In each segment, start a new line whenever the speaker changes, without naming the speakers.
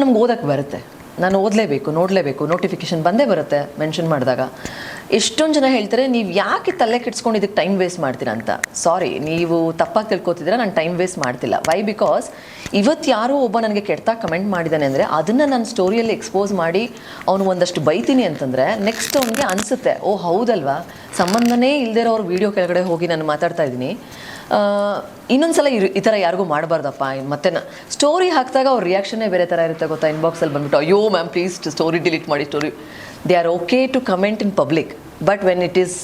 ನಮ್ಗೆ ಓದಕ್ಕೆ ಬರುತ್ತೆ, ನಾನು ಓದಲೇಬೇಕು, ನೋಡಲೇಬೇಕು, ನೋಟಿಫಿಕೇಶನ್ ಬಂದೇ ಬರುತ್ತೆ ಮೆನ್ಷನ್ ಮಾಡಿದಾಗ. ಎಷ್ಟೊಂದು ಜನ ಹೇಳ್ತಾರೆ ನೀವು ಯಾಕೆ ತಲೆ ಕೆಡ್ಸ್ಕೊಂಡು ಇದಕ್ಕೆ ಟೈಮ್ ವೇಸ್ಟ್ ಮಾಡ್ತೀರಾ ಅಂತ. ಸಾರಿ, ನೀವು ತಪ್ಪಾಗಿ ತಿಳ್ಕೊತಿದ್ದೀರಾ, ನಾನು ಟೈಮ್ ವೇಸ್ಟ್ ಮಾಡ್ತಿಲ್ಲ. ವೈ? ಬಿಕಾಸ್ ಇವತ್ತು ಯಾರೋ ಒಬ್ಬ ನನಗೆ ಕೆಟ್ಟದಾಗಿ ಕಮೆಂಟ್ ಮಾಡಿದ್ದಾನೆ ಅಂದರೆ ಅದನ್ನು ನಾನು ಸ್ಟೋರಿಯಲ್ಲಿ ಎಕ್ಸ್ಪೋಸ್ ಮಾಡಿ ಅವನು ಒಂದಷ್ಟು ಬೈತೀನಿ ಅಂತಂದರೆ ನೆಕ್ಸ್ಟ್ ಅವನಿಗೆ ಅನಿಸುತ್ತೆ, ಓ ಹೌದಲ್ವಾ, ಸಂಬಂಧನೇ ಇಲ್ಲದಿರೋ ಅವ್ರ ವೀಡಿಯೋ ಕೆಳಗಡೆ ಹೋಗಿ ನಾನು ಮಾತಾಡ್ತಾ ಇದ್ದೀನಿ, ಇನ್ನೊಂದ್ಸಲ ಈ ಥರ ಯಾರಿಗೂ ಮಾಡಬಾರ್ದಪ್ಪ. ಮತ್ತೆ ಸ್ಟೋರಿ ಹಾಕಿದಾಗ ಅವ್ರ ರಿಯಾಕ್ಷನ್ನೇ ಬೇರೆ ಥರ ಇರುತ್ತೆ ಗೊತ್ತಾ. ಇನ್ಬಾಕ್ಸಲ್ಲಿ ಬಂದ್ಬಿಟ್ಟು ಅಯ್ಯೋ ಮ್ಯಾಮ್ ಪ್ಲೀಸ್ ಸ್ಟೋರಿ ಡಿಲೀಟ್ ಮಾಡಿ, story they are okay to comment in public, but when it is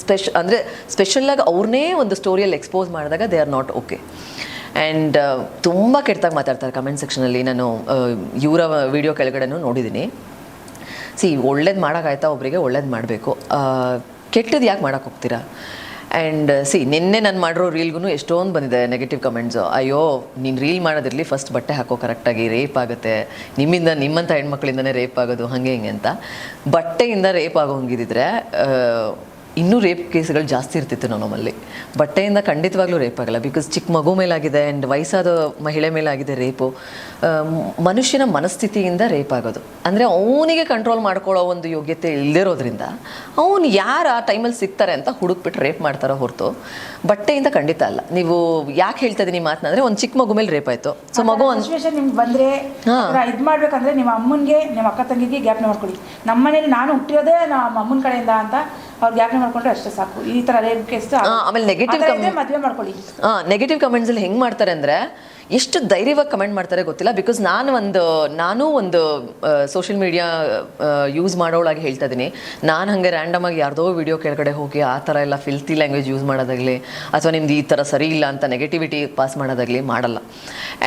ಅಂದರೆ ಸ್ಪೆಷಲಾಗಿ ಅವ್ರನ್ನೇ ಒಂದು ಸ್ಟೋರಿಯಲ್ಲಿ ಎಕ್ಸ್ಪೋಸ್ ಮಾಡಿದಾಗ they are not okay. And ತುಂಬ ಕೆಟ್ಟದಾಗಿ ಮಾತಾಡ್ತಾರೆ ಕಮೆಂಟ್ ಸೆಕ್ಷನಲ್ಲಿ. ನಾನು ಇವರ ವಿಡಿಯೋ ಕೆಳಗಡೆನೂ ನೋಡಿದ್ದೀನಿ. ಒಳ್ಳೇದು ಮಾಡೋಕ್ಕಾಯ್ತಾ ಒಬ್ಬರಿಗೆ ಒಳ್ಳೇದು ಮಾಡಬೇಕು, ಕೆಟ್ಟದ್ದು ಯಾಕೆ ಮಾಡೋಕ್ಕೆ ಹೋಗ್ತೀರಾ? ಆ್ಯಂಡ್ ನಿನ್ನೆ ನಾನು ಮಾಡಿರೋ ರೀಲ್ಗೂ ಎಷ್ಟೊಂದು ಬಂದಿದೆ ನೆಗೆಟಿವ್ ಕಮೆಂಟ್ಸು. ಅಯ್ಯೋ ನೀನು ರೀಲ್ ಮಾಡೋದಿರಲಿ, ಫಸ್ಟ್ ಬಟ್ಟೆ ಹಾಕೋ ಕರೆಕ್ಟಾಗಿ, ರೇಪ್ ಆಗುತ್ತೆ ನಿಮ್ಮಂಥ ಹೆಣ್ಮಕ್ಳಿಂದನೇ ರೇಪ್ ಆಗೋದು ಹಾಗೆ ಹಿಂಗೆ ಅಂತ. ಬಟ್ಟೆಯಿಂದ ರೇಪ್ ಆಗೋ ಹಂಗಿದ್ದಿದ್ರೆ ಇನ್ನೂ ರೇಪ್ ಕೇಸ್ಗಳು ಜಾಸ್ತಿ ಇರ್ತಿತ್ತು ನಮ್ಮಲ್ಲಿ. ಬಟ್ಟೆಯಿಂದ ಖಂಡಿತವಾಗ್ಲೂ ರೇಪ್ ಆಗಲ್ಲ, ಬಿಕಾಸ್ ಚಿಕ್ಕ ಮಗು ಮೇಲಾಗಿದೆ ಆ್ಯಂಡ್ ವಯಸ್ಸಾದ ಮಹಿಳೆ ಮೇಲಾಗಿದೆ ರೇಪು. ಮನುಷ್ಯನ ಮನಸ್ಥಿತಿಯಿಂದ ರೇಪ್ ಆಗೋದು ಅಂದರೆ ಅವನಿಗೆ ಕಂಟ್ರೋಲ್ ಮಾಡ್ಕೊಳ್ಳೋ ಒಂದು ಯೋಗ್ಯತೆ ಇಲ್ಲದಿರೋದ್ರಿಂದ ಅವನು ಯಾರು ಆ ಟೈಮಲ್ಲಿ ಸಿಗ್ತಾರೆ ಅಂತ ಹುಡುಕ್ಬಿಟ್ಟು ರೇಪ್ ಮಾಡ್ತಾರೋ ಹೊರತು ಬಟ್ಟೆಯಿಂದ ಖಂಡಿತ ಅಲ್ಲ. ನೀವು ಯಾಕೆ ಹೇಳ್ತಾ ಇದ್ದೀನಿ ಮಾತನ್ನ ಅಂದರೆ ಒಂದು ಚಿಕ್ಕ ಮಗು ಮೇಲೆ ರೇಪ್ ಆಯಿತು. ಸೊ ಮಗು
ನಿಮ್ಗೆ ಬಂದರೆ ಇದು ಮಾಡ್ಬೇಕಂದ್ರೆ ನಿಮ್ಮ ಅಮ್ಮನಿಗೆ ನಿಮ್ಮ ಅಕ್ಕ ತಂಗಿಗೆ ಜ್ಞಾಪನೆ ಮಾಡ್ಕೊಳ್ಳಿ, ನಮ್ಮ ಮನೇಲಿ ನಾನು ಹುಟ್ಟಿರೋದೇ ನಮ್ಮ ಅಮ್ಮನ ಕಡೆಯಿಂದ ಅಂತ ಅವ್ರು ಜ್ಞಾಪನೆ ಮಾಡ್ಕೊಂಡ್ರೆ ಅಷ್ಟೇ ಸಾಕು. ಈ ಥರ ರೇಪ್ ಕೇಸ್
ಆಮೇಲೆ
ಮದುವೆ ಮಾಡ್ಕೊಳ್ಳಿ.
ನೆಗೆಟಿವ್ ಕಮೆಂಟ್ಸಲ್ಲಿ ಹೆಂಗೆ ಮಾಡ್ತಾರೆ ಅಂದರೆ ಎಷ್ಟು ಧೈರ್ಯವಾಗಿ ಕಮೆಂಟ್ ಮಾಡ್ತಾರೆ ಗೊತ್ತಿಲ್ಲ. ಬಿಕಾಸ್ ನಾನು ಒಂದು ಸೋಷಿಯಲ್ ಮೀಡಿಯಾ ಯೂಸ್ ಮಾಡೋಳಾಗಿ ಹೇಳ್ತಾ ಇದ್ದೀನಿ. ನಾನು ಹಾಗೆ ರ್ಯಾಂಡಮಾಗಿ ಯಾರ್ದೋ ವಿಡಿಯೋ ಕೆಳಗಡೆ ಹೋಗಿ ಆ ಥರ ಎಲ್ಲ ಫಿಲ್ತಿ ಲ್ಯಾಂಗ್ವೇಜ್ ಯೂಸ್ ಮಾಡೋದಾಗಲಿ ಅಥವಾ ನಿಮ್ದು ಈ ಥರ ಸರಿ ಇಲ್ಲ ಅಂತ ನೆಗೆಟಿವಿಟಿ ಪಾಸ್ ಮಾಡೋದಾಗಲಿ ಮಾಡಲ್ಲ.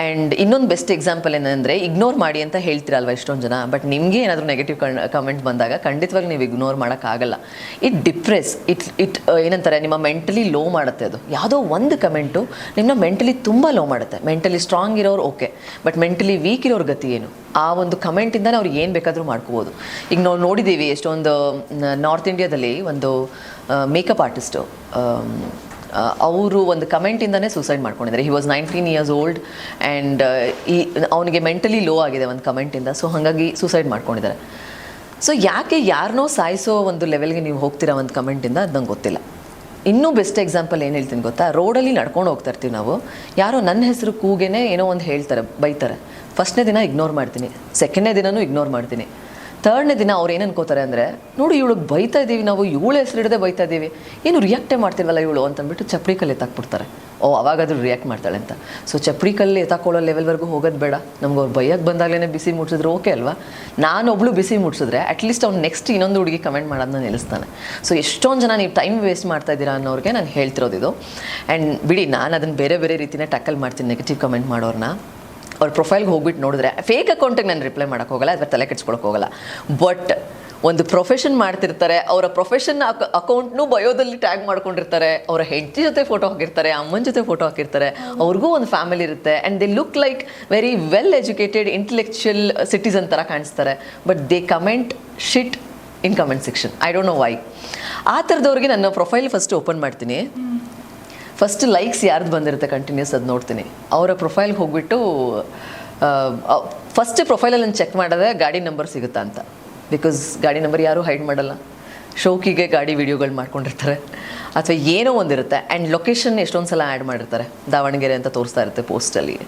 ಆ್ಯಂಡ್ ಇನ್ನೊಂದು ಬೆಸ್ಟ್ ಎಕ್ಸಾಂಪಲ್ ಏನಂದರೆ ಇಗ್ನೋರ್ ಮಾಡಿ ಅಂತ ಹೇಳ್ತೀರಲ್ವ ಇಷ್ಟೊಂದು ಜನ, ಬಟ್ ನಿಮಗೆ ಏನಾದರೂ ನೆಗೆಟಿವ್ ಕಮೆಂಟ್ ಬಂದಾಗ ಖಂಡಿತವಾಗಿ ನೀವು ಇಗ್ನೋರ್ ಮಾಡೋಕ್ಕಾಗಲ್ಲ. ಡಿಪ್ರೆಸ್ ಏನಂತಾರೆ, ನಿಮ್ಮ ಮೆಂಟಲಿ ಲೋ ಮಾಡುತ್ತೆ. ಅದು ಯಾವುದೋ ಒಂದು ಕಮೆಂಟು ನಿಮ್ಮನ್ನ ಮೆಂಟಲಿ ತುಂಬ ಲೋ ಮಾಡುತ್ತೆ. ಮೆಂಟಲಿ ಸ್ಟ್ರಾಂಗ್ ಇರೋರು ಓಕೆ, ಬಟ್ ಮೆಂಟಲಿ ವೀಕ್ ಇರೋರ ಗತಿ ಏನು? ಆ ಒಂದು ಕಮೆಂಟಿಂದನೇ ಅವ್ರು ಏನು ಬೇಕಾದರೂ ಮಾಡ್ಕೋಬೋದು. ಈಗ ನಾವು ನೋಡಿದ್ದೀವಿ ಎಷ್ಟೊಂದು ನಾರ್ತ್ ಇಂಡಿಯಾದಲ್ಲಿ ಒಂದು ಮೇಕಪ್ ಆರ್ಟಿಸ್ಟು, ಅವರು ಒಂದು ಕಮೆಂಟಿಂದನೇ ಸೂಸೈಡ್ ಮಾಡ್ಕೊಂಡಿದ್ದಾರೆ. He was 19 years old and ಅವನಿಗೆ ಮೆಂಟಲಿ ಲೋ ಆಗಿದೆ ಒಂದು ಕಮೆಂಟಿಂದ. ಸೊ ಹಾಗಾಗಿ ಸೂಸೈಡ್ ಮಾಡ್ಕೊಂಡಿದ್ದಾರೆ. ಸೊ ಯಾಕೆ ಯಾರನ್ನೋ ಸಾಯಿಸೋ ಒಂದು ಲೆವೆಲ್ಗೆ ನೀವು ಹೋಗ್ತೀರಾ ಒಂದು ಕಮೆಂಟಿಂದ, ಅದು ನಂಗೆ ಗೊತ್ತಿಲ್ಲ. ಇನ್ನೂ ಬೆಸ್ಟ್ ಎಕ್ಸಾಂಪಲ್ ಏನು ಹೇಳ್ತೀನಿ ಗೊತ್ತಾ, ರೋಡಲ್ಲಿ ನಡ್ಕೊಂಡು ಹೋಗ್ತಾ ಇರ್ತೀವಿ ನಾವು, ಯಾರೋ ನನ್ನ ಹೆಸರು ಕೂಗೇನೆ ಏನೋ ಒಂದು ಹೇಳ್ತಾರೆ, ಬೈತಾರೆ. ಫಸ್ಟ್ನೇ ದಿನ ಇಗ್ನೋರ್ ಮಾಡ್ತೀನಿ, ಸೆಕೆಂಡ್ನೇ ದಿನವೂ ಇಗ್ನೋರ್ ಮಾಡ್ತೀನಿ, ಥರ್ಡ್ನೇ ದಿನ ಅವ್ರು ಏನು ಅನ್ಕೋತಾರೆ ಅಂದರೆ ನೋಡಿ ಇವಳಿಗೆ ಬೈತಾ ಇದ್ದೀವಿ ನಾವು, ಇವಳು ಹೆಸರು ಹಿಡದೆ ಬೈತಾ ಇದ್ದೀವಿ, ಏನು ರಿಯಾಕ್ಟೇ ಮಾಡ್ತಿಲ್ವಲ್ಲ ಇವಳು ಅಂತಂದ್ಬಿಟ್ಟು ಚಪ್ಪಡಿ ಕಲ್ಲು ಎತ್ತಾಕ್ಬಿಡ್ತಾರೆ. ಓ ಅವಾಗಾದ್ರೂ ರಿಯಾಕ್ಟ್ ಮಾಡ್ತಾಳೆ ಅಂತ. ಸೊ ಚಪ್ಪಡಿ ಕಲ್ಲು ಎತ್ತಾಕೊಳ್ಳೋ ಲೆವೆಲ್ವರೆಗೂ ಹೋಗೋದು ಬೇಡ. ನಮ್ಗೆ ಅವ್ರು ಬೈಯಕ್ಕೆ ಬಂದಾಗಲೇ ಬಿಸಿ ಮುಟ್ಸಿದ್ರೆ ಓಕೆ ಅಲ್ವಾ? ನಾನೊಬ್ಳು ಬಿಸಿ ಮುಟ್ಸಿದ್ರೆ ಅಟ್ಲೀಸ್ಟ್ ಅವ್ನು ನೆಕ್ಸ್ಟ್ ಇನ್ನೊಂದು ಹುಡುಗಿ ಕಮೆಂಟ್ ಮಾಡೋದನ್ನ ನಿಲ್ಲಿಸ್ತಾನೆ. ಸೊ ಎಷ್ಟೊಂದು ಜನ ನೀವು ಟೈಮ್ ವೇಸ್ಟ್ ಮಾಡ್ತಾ ಇದ್ದೀರಾ ಅನ್ನೋರಿಗೆ ನಾನು ಹೇಳ್ತಿರೋದಿದು. ಆ್ಯಂಡ್ ಬಿಡಿ, ನಾನು ಅದನ್ನು ಬೇರೆ ಬೇರೆ ರೀತಿಯೇ ಟ್ಯಾಕಲ್ ಮಾಡ್ತೀನಿ ನೆಗೆಟಿವ್ ಕಮೆಂಟ್ ಮಾಡೋರನ್ನ. ಅವ್ರ ಪ್ರೊಫೈಲ್ಗೆ ಹೋಗ್ಬಿಟ್ಟು ನೋಡಿದ್ರೆ ಫೇಕ್ ಅಕೌಂಟಿಗೆ ನಾನು ರಿಪ್ಲೈ ಮಾಡೋಕ್ಕೆ ಹೋಗಲ್ಲ, ಅಥವಾ ತಲೆ ಕೆಡ್ಸ್ಕೊಳಕ್ಕೆ ಹೋಗಲ್ಲ. ಬಟ್ ಒಂದು ಪ್ರೊಫೆಷನ್ ಮಾಡ್ತಿರ್ತಾರೆ, ಅವರ ಪ್ರೊಫೆಷನ್ ಅಕೌಂಟ್ನೂ ಬಯೋದಲ್ಲಿ ಟ್ಯಾಗ್ ಮಾಡ್ಕೊಂಡಿರ್ತಾರೆ, ಅವರ ಹೆಂಡತಿ ಜೊತೆ ಫೋಟೋ ಹಾಕಿರ್ತಾರೆ, ಅಮ್ಮನ ಜೊತೆ ಫೋಟೋ ಹಾಕಿರ್ತಾರೆ, ಅವ್ರಿಗೂ ಒಂದು ಫ್ಯಾಮಿಲಿ ಇರುತ್ತೆ, and they look like very well educated intellectual citizen ಥರ ಕಾಣಿಸ್ತಾರೆ. But they comment shit in comment section. I don't know why. ಆ ಥರದವ್ರಿಗೆ ನನ್ನ ಪ್ರೊಫೈಲ್ ಫಸ್ಟ್ ಓಪನ್ ಮಾಡ್ತೀನಿ. ಫಸ್ಟ್ ಲೈಕ್ಸ್ ಯಾರ್ದು ಬಂದಿರುತ್ತೆ ಕಂಟಿನ್ಯೂಸ್ ಅದು ನೋಡ್ತೀನಿ. ಅವರ ಪ್ರೊಫೈಲ್ಗೆ ಹೋಗ್ಬಿಟ್ಟು ಫಸ್ಟ್ ಪ್ರೊಫೈಲಲ್ಲಿ ನಾನು ಚೆಕ್ ಮಾಡೋದೇ ಗಾಡಿ ನಂಬರ್ ಸಿಗುತ್ತಾ ಅಂತ. ಬಿಕಾಸ್ ಗಾಡಿ ನಂಬರ್ ಯಾರೂ ಹೈಡ್ ಮಾಡಲ್ಲ, ಶೋಕಿಗೆ ಗಾಡಿ ವಿಡಿಯೋಗಳು ಮಾಡ್ಕೊಂಡಿರ್ತಾರೆ ಅಥವಾ ಏನೋ ಒಂದಿರುತ್ತೆ. ಆ್ಯಂಡ್ ಲೊಕೇಶನ್ ಎಷ್ಟೊಂದು ಸಲ ಆ್ಯಡ್ ಮಾಡಿರ್ತಾರೆ, ದಾವಣಗೆರೆ ಅಂತ ತೋರಿಸ್ತಾ ಇರುತ್ತೆ ಪೋಸ್ಟಲ್ಲಿ.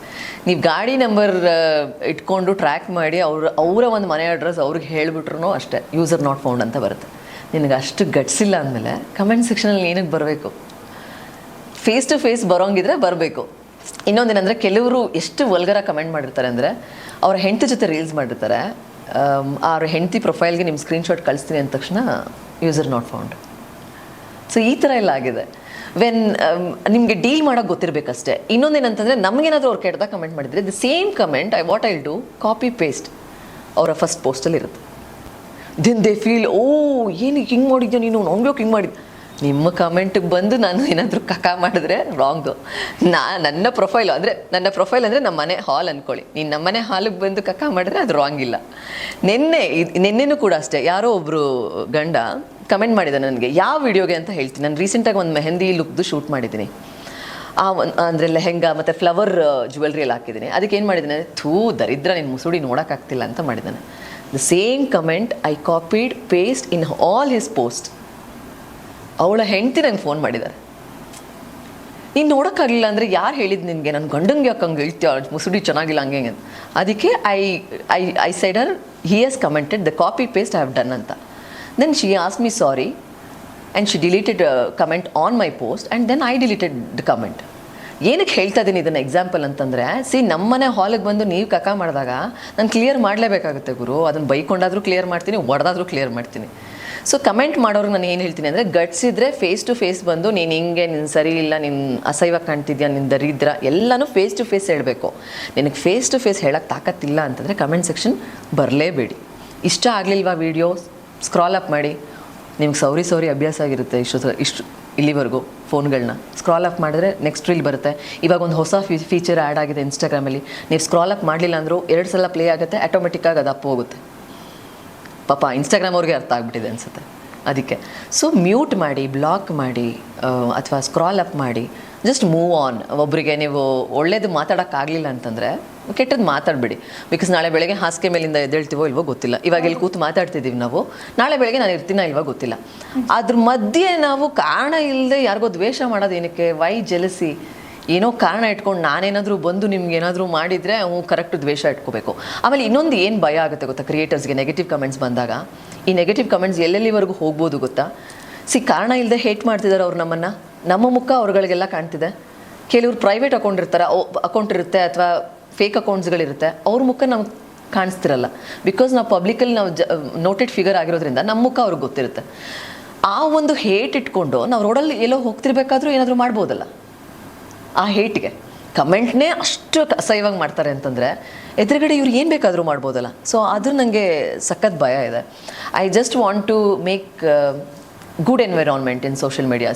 ನೀವು ಗಾಡಿ ನಂಬರ್ ಇಟ್ಕೊಂಡು ಟ್ರ್ಯಾಕ್ ಮಾಡಿ ಅವರ ಒಂದು ಮನೆ ಅಡ್ರೆಸ್ ಅವ್ರಿಗೆ ಹೇಳಿಬಿಟ್ರು ಅಷ್ಟೇ ಯೂಸರ್ ನಾಟ್ ಫೌಂಡ್ ಅಂತ ಬರುತ್ತೆ. ನಿನಗೆ ಅಷ್ಟು ಗಟ್ಸಿಲ್ಲ ಅಂದಮೇಲೆ ಕಮೆಂಟ್ ಸೆಕ್ಷನಲ್ಲಿ ಏನಕ್ಕೆ ಬರಬೇಕು? ಫೇಸ್ ಟು ಫೇಸ್ ಬರೋಂಗಿದ್ರೆ ಬರಬೇಕು. ಇನ್ನೊಂದೇನೆಂದರೆ ಕೆಲವರು ಎಷ್ಟು ವಲ್ಗರಾಗಿ ಕಮೆಂಟ್ ಮಾಡಿರ್ತಾರೆ ಅಂದರೆ, ಅವರ ಹೆಂಡತಿ ಜೊತೆ ರೀಲ್ಸ್ ಮಾಡಿರ್ತಾರೆ, ಅವ್ರ ಹೆಂಡತಿ ಪ್ರೊಫೈಲ್ಗೆ ನಿಮ್ಮ ಸ್ಕ್ರೀನ್ಶಾಟ್ ಕಳಿಸ್ತೀನಿ ಅಂದ ತಕ್ಷಣ ಯೂಸರ್ ನಾಟ್ ಫೌಂಡ್. ಸೊ ಈ ಥರ ಎಲ್ಲ ಆಗಿದೆ. ವೆನ್ ನಿಮಗೆ ಡೀಲ್ ಮಾಡೋಕ್ಕೆ ಗೊತ್ತಿರಬೇಕಷ್ಟೇ. ಇನ್ನೊಂದೇನಂತಂದರೆ ನಮಗೇನಾದರೂ ಅವ್ರು ಕೆಟ್ಟದಾಗ ಕಮೆಂಟ್ ಮಾಡಿದರೆ the same comment what I do copy paste ಅವರ ಫಸ್ಟ್ ಪೋಸ್ಟಲ್ಲಿ ಇರುತ್ತೆ. ದೆನ್ ದೇ ಫೀಲ್ ಓ ಏನು ಹಿಂಗೆ ಮಾಡಿದ್ಯಾ ನೀನು, ನಂಗೆ ಹಿಂಗೆ ಮಾಡಿದ್ದೆ. ನಿಮ್ಮ ಕಮೆಂಟಿಗೆ ಬಂದು ನಾನು ಏನಾದರೂ ಕಕ ಮಾಡಿದ್ರೆ ರಾಂಗು. ನನ್ನ ಪ್ರೊಫೈಲ್ ಅಂದರೆ ನಮ್ಮ ಮನೆ ಹಾಲ್ ಅಂದ್ಕೊಳ್ಳಿ, ನೀನು ನಮ್ಮ ಮನೆ ಹಾಲಿಗೆ ಬಂದು ಕಕ ಮಾಡಿದ್ರೆ ಅದು ರಾಂಗ್ ಇಲ್ಲ. ನಿನ್ನೆನೂ ಕೂಡ ಅಷ್ಟೇ, ಯಾರೋ ಒಬ್ಬರು ಗಂಡ ಕಮೆಂಟ್ ಮಾಡಿದ ನನಗೆ, ಯಾವ ವಿಡಿಯೋಗೆ ಅಂತ ಹೇಳ್ತೀನಿ. ನಾನು ರೀಸೆಂಟಾಗಿ ಒಂದು ಮೆಹಂದಿ ಲುಕ್ದು ಶೂಟ್ ಮಾಡಿದ್ದೀನಿ. ಅಂದರೆ ಲೆಹೆಂಗಾ ಮತ್ತು ಫ್ಲವರ್ ಜ್ಯುವೆಲ್ರಿ ಎಲ್ಲ ಹಾಕಿದ್ದೀನಿ. ಅದಕ್ಕೆ ಏನು ಮಾಡಿದ್ದಾನೆ, ಥೂ ದರಿದ್ರ ನಿನ್ನ ಮುಸುಡಿ ನೋಡೋಕ್ಕಾಗ್ತಿಲ್ಲ ಅಂತ ಮಾಡಿದ್ದಾನೆ. The same comment I copied paste in all his post. ಅವಳ ಹೆಂಡತಿ ನಂಗೆ ಫೋನ್ ಮಾಡಿದ್ದಾರೆ, ನೀನು ನೋಡೋಕ್ಕಾಗಲಿಲ್ಲ ಅಂದರೆ ಯಾರು ಹೇಳಿದ್ದು ನಿನಗೆ, ನನ್ನ ಗಂಡಂಗೆ ಯಾಕೆ ಹಂಗೆ ಹೇಳ್ತೀಯ, ಮುಸುಡಿ ಚೆನ್ನಾಗಿಲ್ಲ ಹಂಗೆ ಅಂತ. ಅದಕ್ಕೆ I said her he has commented the copy paste I have done ಅಂತ. Then she ask me sorry and she deleted comment on my post and then I deleted the comment. ಏನಕ್ಕೆ ಹೇಳ್ತಾ ಇದ್ದೀನಿ ಇದನ್ನು ಎಕ್ಸಾಂಪಲ್ ಅಂತಂದರೆ, ನಮ್ಮನೆ ಹಾಲಿಗೆ ಬಂದು ನೀವು ಕಕ ಮಾಡಿದಾಗ ನಾನು ಕ್ಲಿಯರ್ ಮಾಡಲೇಬೇಕಾಗುತ್ತೆ ಗುರು. ಅದನ್ನು ಬೈಕೊಂಡಾದರೂ ಕ್ಲಿಯರ್ ಮಾಡ್ತೀನಿ, ಹೊಡೆದಾದ್ರೂ ಕ್ಲಿಯರ್ ಮಾಡ್ತೀನಿ. ಸೊ ಕಮೆಂಟ್ ಮಾಡೋರಿಗೆ ನಾನು ಏನು ಹೇಳ್ತೀನಿ ಅಂದರೆ, ಗಟ್ಸ್ ಇದ್ದರೆ ಫೇಸ್ ಟು ಫೇಸ್ ಬಂದು ನೀನು ಹಿಂಗೆ, ನೀನು ಸರಿ ಇಲ್ಲ, ನೀನು ಅಸಹ್ಯವಾಗಿ ಕಾಣ್ತಿದ್ಯಾ, ನಿನ್ನ ದರಿದ್ರ, ಎಲ್ಲನೂ ಫೇಸ್ ಟು ಫೇಸ್ ಹೇಳಬೇಕು. ನಿನಗೆ ಫೇಸ್ ಟು ಫೇಸ್ ಹೇಳೋಕ್ಕೆ ತಾಕತ್ತಿಲ್ಲ ಅಂತಂದರೆ ಕಮೆಂಟ್ ಸೆಕ್ಷನ್ ಬರಲೇಬೇಡಿ. ಇಷ್ಟ ಆಗಲಿಲ್ವಾ ವೀಡಿಯೋ, ಸ್ಕ್ರಾಲ್ ಅಪ್ ಮಾಡಿ. ನಿಮ್ಗೆ ಸೌರಿ ಅಭ್ಯಾಸ ಆಗಿರುತ್ತೆ ಇಷ್ಟು ಇಲ್ಲಿವರೆಗೂ ಫೋನ್ಗಳನ್ನ ಸ್ಕ್ರಾಲ್ ಅಪ್ ಮಾಡಿದ್ರೆ ನೆಕ್ಸ್ಟ್ ರೀಲ್ ಬರುತ್ತೆ. ಇವಾಗ ಒಂದು ಹೊಸ ಫೀಚರ್ ಆ್ಯಡ್ ಆಗಿದೆ ಇನ್ಸ್ಟಾಗ್ರಾಮಲ್ಲಿ. ನೀವು ಸ್ಕ್ರಾಲ್ ಅಪ್ ಮಾಡಲಿಲ್ಲ ಅಂದರೂ 2 ಸಲ ಪ್ಲೇ ಆಗುತ್ತೆ, ಆಟೋಮೆಟಿಕ್ಕಾಗಿ ಅದು ಅಪ್ ಹೋಗುತ್ತೆ. ಪಾಪ ಇನ್ಸ್ಟಾಗ್ರಾಮ್ ಅವ್ರಿಗೆ ಅರ್ಥ ಆಗಿಬಿಟ್ಟಿದೆ ಅನಿಸುತ್ತೆ ಅದಕ್ಕೆ. ಸೊ ಮ್ಯೂಟ್ ಮಾಡಿ, ಬ್ಲಾಕ್ ಮಾಡಿ, ಅಥವಾ ಸ್ಕ್ರಾಲ್ ಅಪ್ ಮಾಡಿ, ಜಸ್ಟ್ ಮೂವ್ ಆನ್. ಒಬ್ಬರಿಗೆ ನೀವು ಒಳ್ಳೇದು ಮಾತಾಡೋಕ್ಕಾಗಲಿಲ್ಲ ಅಂತಂದರೆ ಕೆಟ್ಟದ್ದು ಮಾತಾಡಬೇಡಿ. ಬಿಕಾಸ್ ನಾಳೆ ಬೆಳಗ್ಗೆ ಹಾಸಿಗೆ ಮೇಲಿಂದ ಎದ್ದೇಳ್ತೀವೋ ಇಲ್ವೋ ಗೊತ್ತಿಲ್ಲ. ಇವಾಗ ಇಲ್ಲಿ ಕೂತು ಮಾತಾಡ್ತಿದ್ದೀವಿ ನಾವು, ನಾಳೆ ಬೆಳಗ್ಗೆ ನಾನು ಇರ್ತೀನೋ ಇಲ್ವೋ ಗೊತ್ತಿಲ್ಲ. ಅದ್ರ ಮಧ್ಯೆ ನಾವು ಕಾರಣ ಇಲ್ಲದೆ ಯಾರಿಗೋ ದ್ವೇಷ ಮಾಡೋದು ಏನಕ್ಕೆ? Why jealousy? ಏನೋ ಕಾರಣ ಇಟ್ಕೊಂಡು ನಾನೇನಾದರೂ ಬಂದು ನಿಮ್ಗೆ ಏನಾದರೂ ಮಾಡಿದರೆ ಕರೆಕ್ಟ್ ದ್ವೇಷ ಇಟ್ಕೋಬೇಕು. ಆಮೇಲೆ ಇನ್ನೊಂದು ಏನು ಭಯ ಆಗುತ್ತೆ ಗೊತ್ತಾ ಕ್ರಿಯೇಟರ್ಸ್ಗೆ, ನೆಗೆಟಿವ್ ಕಮೆಂಟ್ಸ್ ಬಂದಾಗ. ಈ ನೆಗೆಟಿವ್ ಕಮೆಂಟ್ಸ್ ಎಲ್ಲೆಲ್ಲಿವರೆಗೂ ಹೋಗ್ಬೋದು ಗೊತ್ತಾ? ಕಾರಣ ಇಲ್ಲದೆ ಹೇಟ್ ಮಾಡ್ತಿದ್ದಾರೆ ಅವ್ರು ನಮ್ಮನ್ನು, ನಮ್ಮ ಮುಖ ಅವ್ರುಗಳಿಗೆಲ್ಲ ಕಾಣ್ತಿದೆ. ಕೆಲವ್ರು ಪ್ರೈವೇಟ್ ಅಕೌಂಟ್ ಇರುತ್ತೆ ಅಥವಾ ಫೇಕ್ ಅಕೌಂಟ್ಸ್ಗಳಿರುತ್ತೆ, ಅವ್ರ ಮುಖ ನಮ್ಗೆ ಕಾಣಿಸ್ತಿರಲ್ಲ. ಬಿಕಾಸ್ ನಾವು ಪಬ್ಲಿಕಲ್ಲಿ ನಾವು ನೋಟೆಡ್ ಫಿಗರ್ ಆಗಿರೋದ್ರಿಂದ ನಮ್ಮ ಮುಖ ಅವ್ರಿಗೆ ಗೊತ್ತಿರುತ್ತೆ. ಆ ಒಂದು ಹೇಟ್ ಇಟ್ಕೊಂಡು ನಾವು ರೋಡಲ್ಲಿ ಎಲ್ಲೋ ಹೋಗ್ತಿರ್ಬೇಕಾದ್ರೂ ಏನಾದರೂ ಮಾಡ್ಬೋದಲ್ಲ. ಆ ಹೇಟ್ಗೆ ಕಮೆಂಟ್ನೇ ಅಷ್ಟು ಅಸಹ್ಯವಾಗಿ ಮಾಡ್ತಾರೆ ಅಂತಂದರೆ ಎದುರುಗಡೆ ಇವ್ರು ಏನು ಬೇಕಾದರೂ ಮಾಡ್ಬೋದಲ್ಲ. ಸೊ ಅದು ನನಗೆ ಸಖತ್ ಭಯ ಇದೆ. I just want to make good environment in social media.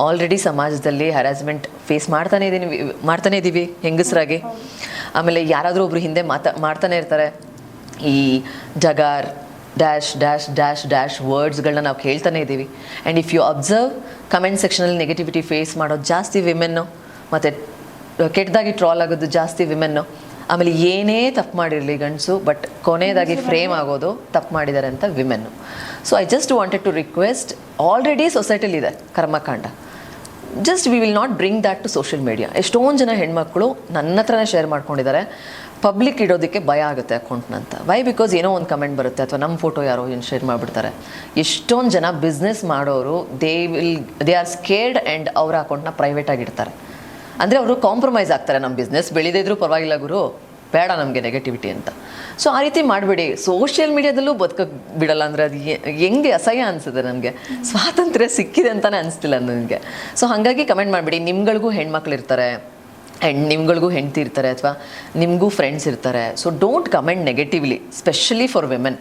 Already ಸಮಾಜದಲ್ಲಿ ಹ್ಯಾರಾಸ್ಮೆಂಟ್ ಫೇಸ್ ಮಾಡ್ತಾನೇ ಇದ್ದೀವಿ ಹೆಂಗಸರಾಗಿ. ಆಮೇಲೆ ಯಾರಾದರೂ ಒಬ್ರು ಹಿಂದೆ ಮಾಡ್ತಾನೆ ಇರ್ತಾರೆ. ಈ ಜಗಾರ್ ಡ್ಯಾಶ್ ಡ್ಯಾಶ್ ಡ್ಯಾಶ್ ಡ್ಯಾಶ್ ವರ್ಡ್ಸ್ಗಳನ್ನ ನಾವು ಕೇಳ್ತಾನೆ ಇದ್ದೀವಿ. And if you observe comment ಸೆಕ್ಷನಲ್ಲಿ ನೆಗೆಟಿವಿಟಿ ಫೇಸ್ ಮಾಡೋದು ಜಾಸ್ತಿ ವಿಮೆನ್ನು, ಮತ್ತು ಕೆಟ್ಟದಾಗಿ ಟ್ರಾಲ್ ಆಗೋದು ಜಾಸ್ತಿ ವಿಮೆನ್ನು. ಆಮೇಲೆ ಏನೇ ತಪ್ಪು ಮಾಡಿರಲಿ ಗಂಡಸು, ಬಟ್ ಕೊನೆಯದಾಗಿ ಫ್ರೇಮ್ ಆಗೋದು ತಪ್ಪು ಮಾಡಿದ್ದಾರೆ ಅಂತ ವಿಮೆನ್ನು. So I just wanted to request, already ಸೊಸೈಟಿಲಿದೆ ಕರ್ಮಕಾಂಡ, just we will not bring that to social media. ಎಷ್ಟೊಂದು ಜನ ಹೆಣ್ಮಕ್ಳು ನನ್ನ ಹತ್ರನೇ ಶೇರ್ ಮಾಡ್ಕೊಂಡಿದ್ದಾರೆ. ಪಬ್ಲಿಕ್ ಇಡೋದಕ್ಕೆ ಭಯ ಆಗುತ್ತೆ ಅಕೌಂಟ್ನಂತ. ವೈ? ಬಿಕಾಸ್ ಏನೋ ಒಂದು ಕಮೆಂಟ್ ಬರುತ್ತೆ ಅಥವಾ ನಮ್ಮ ಫೋಟೋ ಯಾರೋ ಏನು ಶೇರ್ ಮಾಡಿಬಿಡ್ತಾರೆ. ಎಷ್ಟೊಂದು ಜನ ಬಿಸ್ನೆಸ್ ಮಾಡೋರು ದೇ ಆರ್ ಸ್ಕೇರ್ಡ್ ಆ್ಯಂಡ್ ಅವರ ಅಕೌಂಟ್ನ ಪ್ರೈವೇಟ್ ಆಗಿರ್ತಾರೆ. ಅಂದರೆ ಅವರು ಕಾಂಪ್ರಮೈಸ್ ಆಗ್ತಾರೆ, ನಮ್ಮ ಬಿಸ್ನೆಸ್ ಬೆಳೆದಿದ್ರೂ ಪರವಾಗಿಲ್ಲ ಗುರು, ಬೇಡ ನಮಗೆ ನೆಗೆಟಿವಿಟಿ ಅಂತ. ಸೊ ಆ ರೀತಿ ಮಾಡಬೇಡಿ. ಸೋಷಿಯಲ್ ಮೀಡಿಯಾದಲ್ಲೂ ಬದುಕಕ್ಕೆ ಬಿಡಲ್ಲ ಅಂದರೆ ಅದು ಹೆಂಗೆ ಅಸಹ್ಯ ಅನಿಸುತ್ತೆ ನನಗೆ. ಸ್ವಾತಂತ್ರ್ಯ ಸಿಕ್ಕಿದೆ ಅಂತಲೇ ಅನಿಸ್ತಿಲ್ಲ ನನಗೆ. ಸೊ ಹಾಗಾಗಿ ಕಮೆಂಟ್ ಮಾಡಿಬಿಡಿ. ನಿಮ್ಗಳಿಗೂ ಹೆಣ್ಮಕ್ಳು ಇರ್ತಾರೆ, ಆ್ಯಂಡ್ ನಿಮ್ಗಳಿಗೂ ಹೆಂಡ್ತಿ ಇರ್ತಾರೆ, ಅಥವಾ ನಿಮಗೂ ಫ್ರೆಂಡ್ಸ್ ಇರ್ತಾರೆ. So don't comment negatively, specially for women.